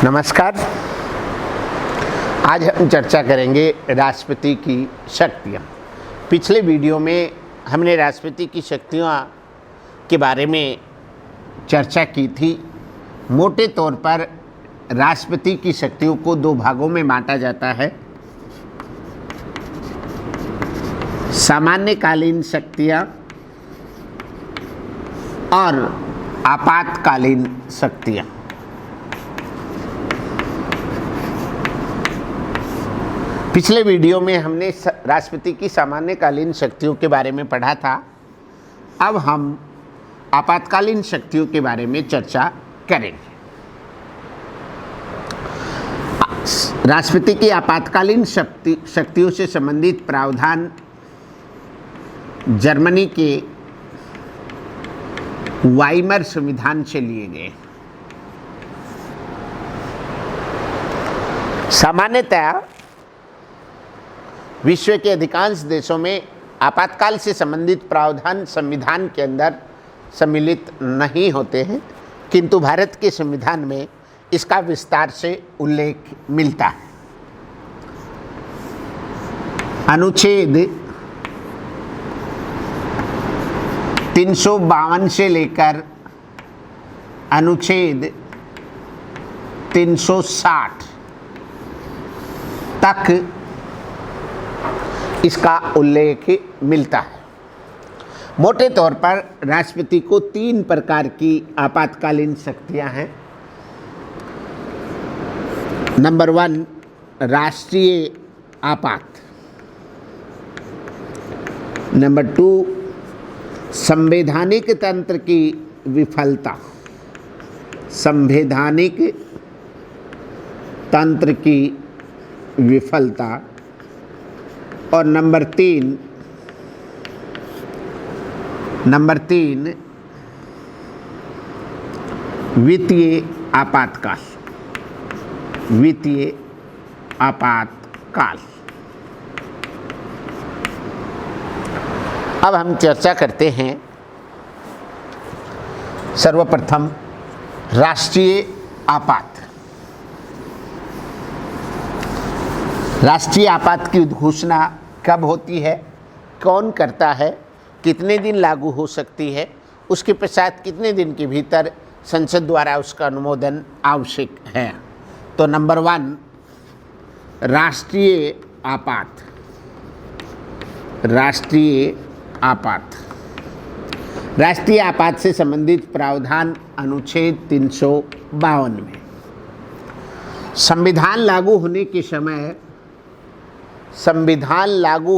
नमस्कार। आज हम चर्चा करेंगे राष्ट्रपति की शक्तियाँ। पिछले वीडियो में हमने राष्ट्रपति की शक्तियों के बारे में चर्चा की थी। मोटे तौर पर राष्ट्रपति की शक्तियों को दो भागों में बांटा जाता है, सामान्यकालीन शक्तियाँ और आपातकालीन शक्तियाँ। पिछले वीडियो में हमने राष्ट्रपति की सामान्यकालीन शक्तियों के बारे में पढ़ा था। अब हम आपातकालीन शक्तियों के बारे में चर्चा करेंगे। राष्ट्रपति की आपातकालीन शक्तियों से संबंधित प्रावधान जर्मनी के वाइमर संविधान से लिए गए। सामान्यतः विश्व के अधिकांश देशों में आपातकाल से संबंधित प्रावधान संविधान के अंदर सम्मिलित नहीं होते हैं, किंतु भारत के संविधान में इसका विस्तार से उल्लेख मिलता है। अनुच्छेद 352 से लेकर अनुच्छेद 360 तक इसका उल्लेख मिलता है। मोटे तौर पर राष्ट्रपति को 3 प्रकार की आपातकालीन शक्तियां हैं। नंबर 1, राष्ट्रीय आपात। नंबर 2, संवैधानिक तंत्र की विफलता। संवैधानिक तंत्र की विफलता। और नंबर 3 वित्तीय आपातकाल। वित्तीय आपातकाल। अब हम चर्चा करते हैं सर्वप्रथम राष्ट्रीय आपात। राष्ट्रीय आपात की उद्घोषणा कब होती है, कौन करता है, कितने दिन लागू हो सकती है, उसके पश्चात कितने दिन के भीतर संसद द्वारा उसका अनुमोदन आवश्यक है। तो नंबर 1, राष्ट्रीय आपात। राष्ट्रीय आपात। राष्ट्रीय आपात से संबंधित प्रावधान अनुच्छेद 352 में। संविधान लागू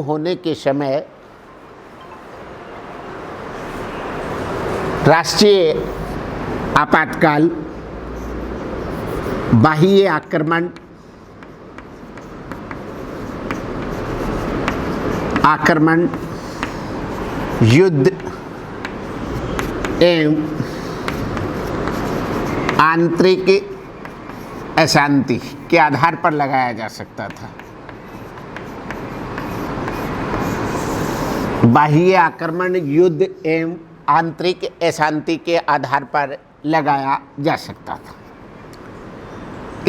होने के समय राष्ट्रीय आपातकाल बाह्य आक्रमण, युद्ध एवं आंतरिक अशांति के आधार पर लगाया जा सकता था। बाह्य आक्रमण, युद्ध एवं आंतरिक अशांति के आधार पर लगाया जा सकता था।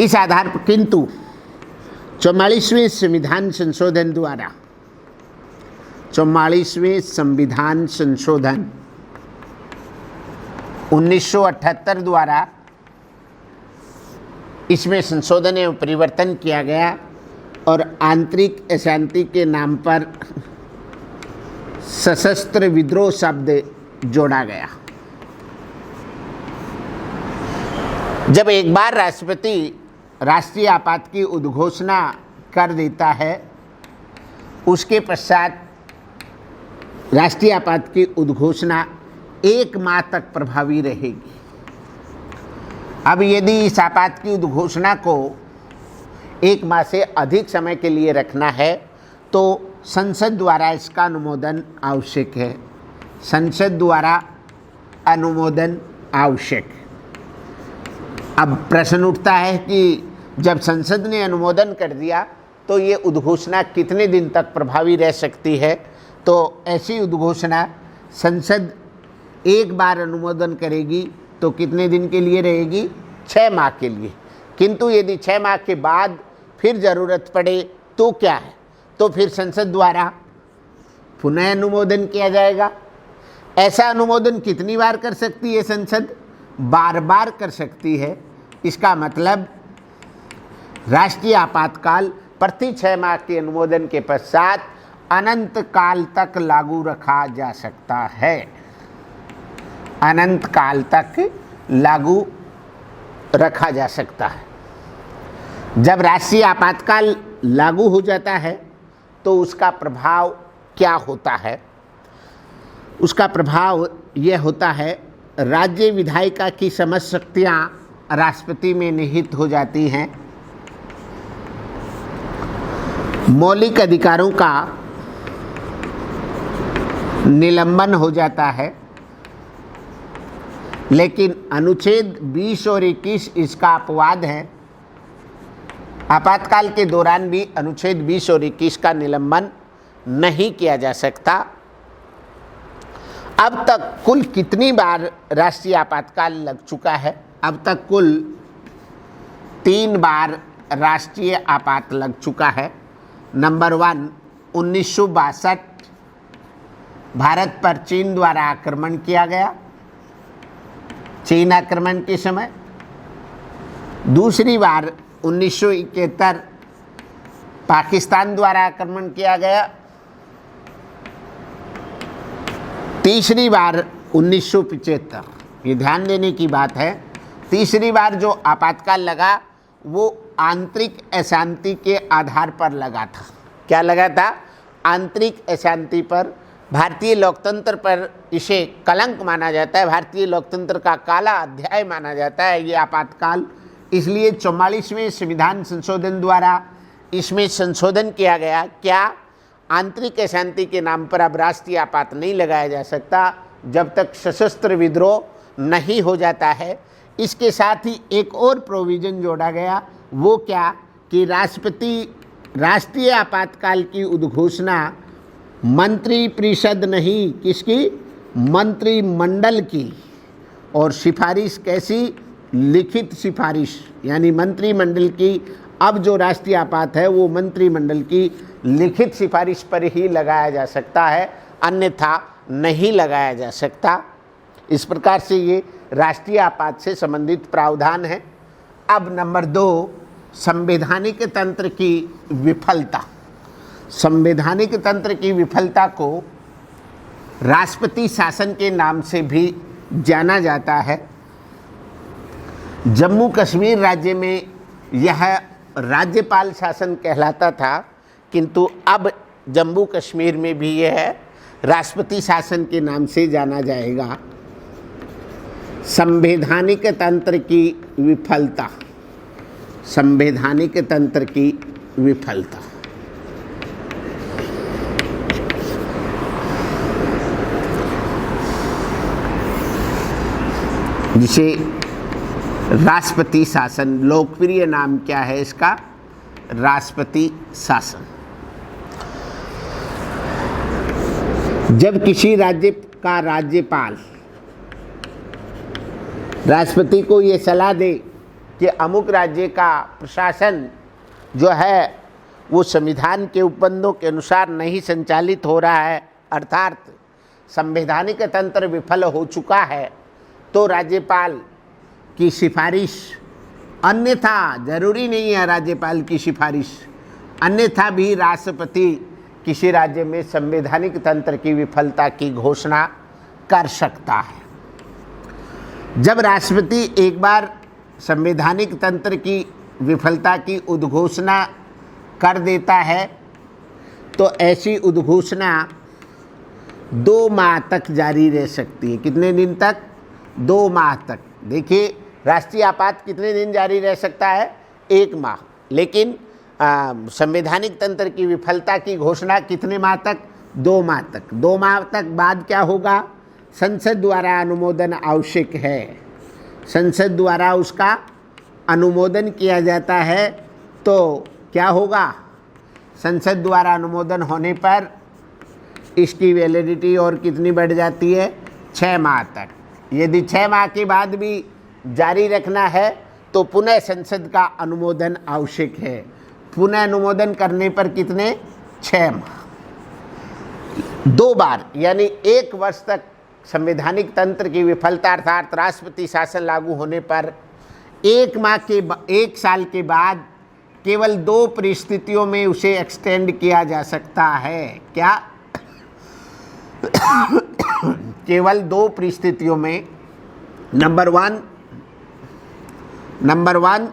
इस आधार पर किंतु 44वें संविधान संशोधन द्वारा 1978 द्वारा इसमें संशोधन एवं परिवर्तन किया गया और आंतरिक अशांति के नाम पर सशस्त्र विद्रोह शब्द जोड़ा गया। जब एक बार राष्ट्रपति राष्ट्रीय आपात की उद्घोषणा कर देता है, उसके पश्चात राष्ट्रीय आपात की उद्घोषणा 1 माह तक प्रभावी रहेगी। अब यदि इस आपात की उद्घोषणा को 1 माह से अधिक समय के लिए रखना है तो संसद द्वारा इसका अनुमोदन आवश्यक है। संसद द्वारा अनुमोदन आवश्यक। अब प्रश्न उठता है कि जब संसद ने अनुमोदन कर दिया तो ये उद्घोषणा कितने दिन तक प्रभावी रह सकती है। तो ऐसी उद्घोषणा संसद एक बार अनुमोदन करेगी तो कितने दिन के लिए रहेगी? 6 माह के लिए। किंतु यदि 6 माह के बाद फिर ज़रूरत पड़े तो क्या है, तो फिर संसद द्वारा पुनः अनुमोदन किया जाएगा। ऐसा अनुमोदन कितनी बार कर सकती है संसद? बार बार कर सकती है। इसका मतलब राष्ट्रीय आपातकाल प्रति 6 माह के अनुमोदन के पश्चात अनंत काल तक लागू रखा जा सकता है। अनंत काल तक लागू रखा जा सकता है। जब राष्ट्रीय आपातकाल लागू हो जाता है तो उसका प्रभाव क्या होता है? उसका प्रभाव यह होता है, राज्य विधायिका की समस्त शक्तियाँ राष्ट्रपति में निहित हो जाती हैं। मौलिक अधिकारों का निलंबन हो जाता है। लेकिन अनुच्छेद 20 और 21 इसका अपवाद है। आपातकाल के दौरान भी अनुच्छेद 20 और 21 का निलंबन नहीं किया जा सकता। अब तक कुल कितनी बार राष्ट्रीय आपातकाल लग चुका है? अब तक कुल 3 बार राष्ट्रीय आपात लग चुका है। नंबर 1, 1962 भारत पर चीन द्वारा आक्रमण किया गया, चीन आक्रमण के समय। दूसरी बार 1971 पाकिस्तान द्वारा आक्रमण किया गया। तीसरी बार 1975, ये ध्यान देने की बात है, तीसरी बार जो आपातकाल लगा वो आंतरिक अशांति के आधार पर लगा था। क्या लगा था? आंतरिक अशांति पर। भारतीय लोकतंत्र पर इसे कलंक माना जाता है, भारतीय लोकतंत्र का काला अध्याय माना जाता है ये आपातकाल। इसलिए 44वें संविधान संशोधन द्वारा इसमें संशोधन किया गया। क्या? आंतरिक अशांति के नाम पर अब राष्ट्रीय आपात नहीं लगाया जा सकता जब तक सशस्त्र विद्रोह नहीं हो जाता है। इसके साथ ही एक और प्रोविज़न जोड़ा गया, वो क्या कि राष्ट्रपति राष्ट्रीय आपातकाल की उद्घोषणा मंत्रिपरिषद नहीं, किसकी? मंत्रिमंडल की। और सिफारिश कैसी? लिखित सिफारिश, यानी मंत्रिमंडल की। अब जो राष्ट्रीय आपात है वो मंत्रिमंडल की लिखित सिफारिश पर ही लगाया जा सकता है, अन्यथा नहीं लगाया जा सकता। इस प्रकार से ये राष्ट्रीय आपात से संबंधित प्रावधान है। अब नंबर 2, संवैधानिक तंत्र की विफलता। संवैधानिक तंत्र की विफलता को राष्ट्रपति शासन के नाम से भी जाना जाता है। जम्मू कश्मीर राज्य में यह राज्यपाल शासन कहलाता था, किंतु अब जम्मू कश्मीर में भी यह राष्ट्रपति शासन के नाम से जाना जाएगा। संवैधानिक तंत्र की विफलता, संवैधानिक तंत्र की विफलता। जिसे राष्ट्रपति शासन, लोकप्रिय नाम क्या है इसका? राष्ट्रपति शासन। जब किसी राज्य का राज्यपाल राष्ट्रपति को ये सलाह दे कि अमुक राज्य का प्रशासन जो है वो संविधान के उपबंधों के अनुसार नहीं संचालित हो रहा है, अर्थात संवैधानिक तंत्र विफल हो चुका है, तो राज्यपाल की सिफारिश, अन्यथा जरूरी नहीं है राज्यपाल की सिफारिश, अन्यथा भी राष्ट्रपति किसी राज्य में संवैधानिक तंत्र की विफलता की घोषणा कर सकता है। जब राष्ट्रपति एक बार संवैधानिक तंत्र की विफलता की उद्घोषणा कर देता है तो ऐसी उद्घोषणा 2 माह तक जारी रह सकती है। कितने दिन तक? 2 माह तक। देखिए, राष्ट्रीय आपात कितने दिन जारी रह सकता है? 1 माह। लेकिन संवैधानिक तंत्र की विफलता की घोषणा कितने माह तक? 2 माह तक। 2 माह तक बाद क्या होगा? संसद द्वारा अनुमोदन आवश्यक है। संसद द्वारा उसका अनुमोदन किया जाता है तो क्या होगा? संसद द्वारा अनुमोदन होने पर इसकी वैलिडिटी और कितनी बढ़ जाती है? 6 माह तक। यदि 6 माह के बाद भी जारी रखना है तो पुनः संसद का अनुमोदन आवश्यक है। पुनः अनुमोदन करने पर कितने? 6 माह। 2 बार यानी 1 वर्ष तक संवैधानिक तंत्र की विफलता अर्थात राष्ट्रपति शासन लागू होने पर 1 साल के बाद केवल 2 परिस्थितियों में उसे एक्सटेंड किया जा सकता है। क्या? केवल 2 परिस्थितियों में। नंबर वन,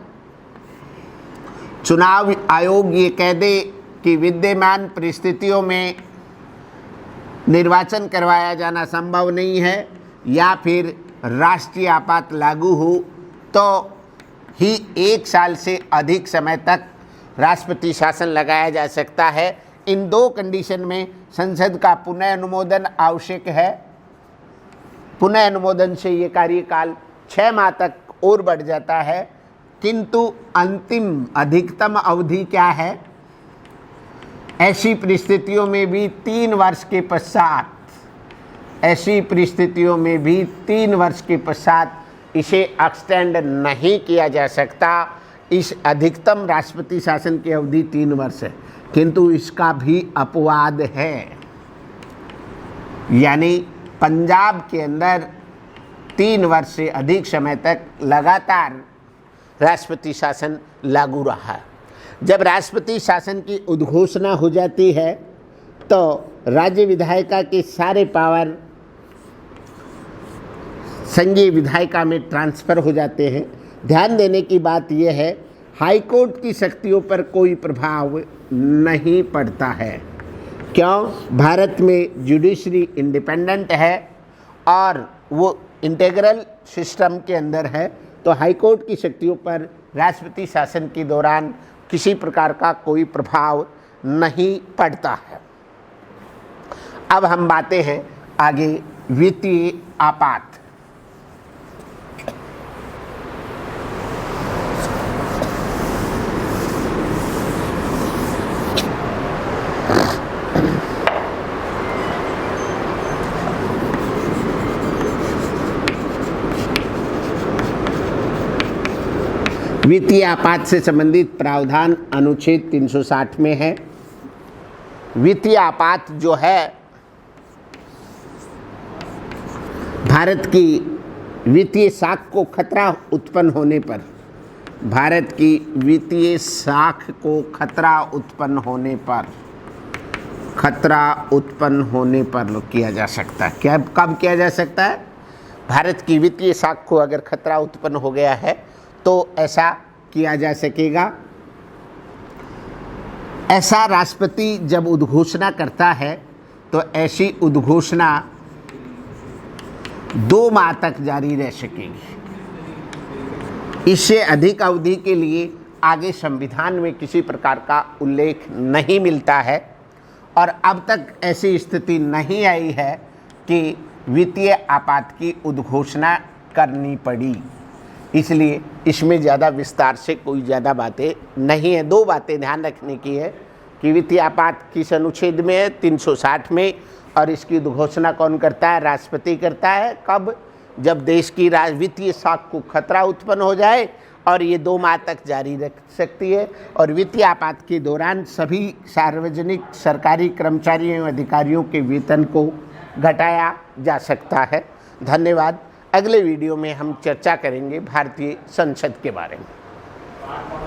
चुनाव आयोग ये कह दे कि विद्यमान परिस्थितियों में निर्वाचन करवाया जाना संभव नहीं है, या फिर राष्ट्रीय आपात लागू हो तो ही 1 साल से अधिक समय तक राष्ट्रपति शासन लगाया जा सकता है। इन 2 कंडीशन में संसद का पुनः अनुमोदन आवश्यक है। पुनः अनुमोदन से ये कार्यकाल 6 माह तक और बढ़ जाता है, किंतु अंतिम अधिकतम अवधि क्या है? ऐसी परिस्थितियों में भी 3 वर्ष के पश्चात, ऐसी परिस्थितियों में भी 3 वर्ष के पश्चात इसे एक्सटेंड नहीं किया जा सकता। इस अधिकतम राष्ट्रपति शासन की अवधि 3 वर्ष है, किंतु इसका भी अपवाद है। यानी पंजाब के अंदर 3 वर्ष से अधिक समय तक लगातार राष्ट्रपति शासन लागू रहा। जब राष्ट्रपति शासन की उद्घोषणा हो जाती है तो राज्य विधायिका के सारे पावर संघीय विधायिका में ट्रांसफ़र हो जाते हैं। ध्यान देने की बात यह है, हाई कोर्ट की शक्तियों पर कोई प्रभाव नहीं पड़ता है। क्यों? भारत में जुडिशरी इंडिपेंडेंट है और वो इंटीग्रल सिस्टम के अंदर है, तो हाई कोर्ट की शक्तियों पर राष्ट्रपति शासन के दौरान किसी प्रकार का कोई प्रभाव नहीं पड़ता है। अब हम बातें हैं आगे वित्तीय आपात। वित्तीय आपात से संबंधित प्रावधान अनुच्छेद 360 में है। वित्तीय आपात जो है भारत की वित्तीय साख को खतरा उत्पन्न होने पर, भारत की वित्तीय साख को खतरा उत्पन्न होने पर किया जा सकता है। क्या? कब किया जा सकता है? भारत की वित्तीय साख को अगर खतरा उत्पन्न हो गया है तो ऐसा किया जा सकेगा। ऐसा राष्ट्रपति जब उद्घोषणा करता है तो ऐसी उद्घोषणा 2 माह तक जारी रह सकेगी। इससे अधिक अवधि के लिए आगे संविधान में किसी प्रकार का उल्लेख नहीं मिलता है और अब तक ऐसी स्थिति नहीं आई है कि वित्तीय आपात की उद्घोषणा करनी पड़ी। इसलिए इसमें ज़्यादा विस्तार से कोई ज़्यादा बातें नहीं है। 2 बातें ध्यान रखने की है कि वित्तीय आपात किस अनुच्छेद में है? 360 में। और इसकी उद्घोषणा कौन करता है? राष्ट्रपति करता है। कब? जब देश की वित्तीय साख को खतरा उत्पन्न हो जाए और ये 2 माह तक जारी रख सकती है। और वित्तीय आपात के दौरान सभी सार्वजनिक सरकारी कर्मचारियों एवं अधिकारियों के वेतन को घटाया जा सकता है। धन्यवाद। अगले वीडियो में हम चर्चा करेंगे भारतीय संसद के बारे में।